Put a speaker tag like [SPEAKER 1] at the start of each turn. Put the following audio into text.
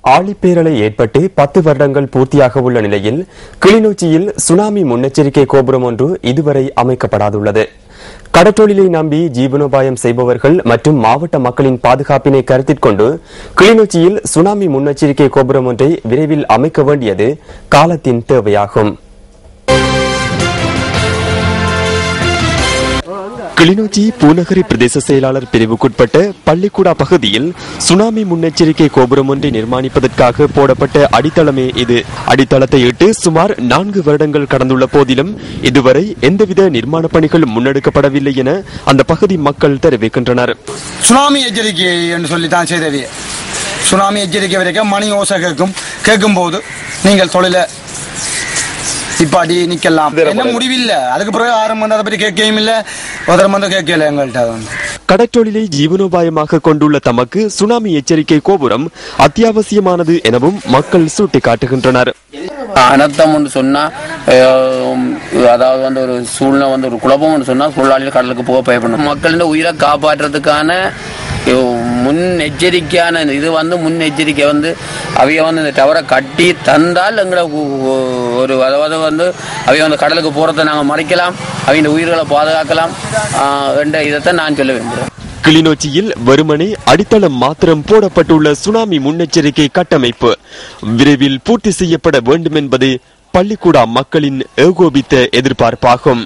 [SPEAKER 1] ஆழிப்பேரலை ஏற்பட்டு 10 வருடங்கள் பூர்த்தியாக உள்ள நிலையில் கிளிநொச்சியில் சுனாமி முன்னெச்சரிக்கை கோபுரம் ஒன்று இதுவரை அமைக்கப்படாதுள்ளது. கடற்றொழிலை நம்பி ஜீவனோபாயம் செய்பவர்கள் மற்றும் மாவட்ட மக்களின் பாதுகாப்பினை கருத்தில் கொண்டு கிளிநொச்சியில் சுனாமி முன்னெச்சரிக்கை கோபுரம் ஒன்றை விரைவில் அமைக்க வேண்டியது காலத்தின் தேவையாகும். கிளிநொச்சி பூநகரி பிரதேச செயலாளர் பிரிவுக்குட்பட்ட பள்ளிக்கூடா பகுதியில் சுனாமி முன்னெச்சரிக்கை கோபுரம் ஒன்றை நிர்மாணிப்பதற்காக போடப்பட்ட அடித்தளமே இது. அடித்தளத்தை இட்டு சுமார் 4 வருடங்கள் கடந்துள்ள போதிலும் இதுவரை எந்தவித நிர்மாண பணிகள் முன்னெடுக்கப்படவில்லை என அந்த பகுதி மக்கள் தெரிவிக்கின்றனர்.
[SPEAKER 2] சுனாமி எச்சரிக்கை என்று சொல்லித்தான் செய்தது. சுனாமி எச்சரிக்கை வரைக்கும் மணி ஓசை கேட்கும் போது நீங்கள் தொழில இப்பாடி நிக்கலாம், என்ன முடிவில்லை. அதுக்கு பிறகு 6 மணி அதை பற்றி கேட்கவும் இல்லை, கேட்கல எங்கள்கிட்ட.
[SPEAKER 3] கடற்றொழிலை ஜீவனோபாயமாக கொண்டுள்ள தமக்கு சுனாமி எச்சரிக்கை கோபுரம் அத்தியாவசியமானது எனவும் மக்கள் சுட்டிக்காட்டுகின்றனர்.
[SPEAKER 4] அனர்த்தம் ஒன்று சொன்னா, அதாவது ஒரு சூழ்நிலை ஒரு குழப்பம் சொன்னா தொழிலாளிகள் கடலுக்கு போக பயப்படணும். மக்களின் உயிரை காப்பாற்றுறதுக்கான முன்னெச்சரிக்கையான இது முன்னெச்சரிக்கை அவைய இந்த டவரை கட்டி தந்தால் எங்களை ஒரு அதாவது அவைய கடலுக்கு போறதை நாங்கள் மறைக்கலாம், அவங்க உயிர்களை பாதுகாக்கலாம் என்ற இதைத்தான் நான் சொல்ல விரும்புகிறேன்.
[SPEAKER 3] கிளிநொச்சியில் வெறுமனே அடித்தளம் மாத்திரம் போடப்பட்டுள்ள சுனாமி முன்னெச்சரிக்கை கட்டமைப்பு விரைவில் பூர்த்தி செய்யப்பட வேண்டும் என்பது பள்ளிக்கூடா மக்களின் ஏகோபித்த எதிர்பார்ப்பாகும்.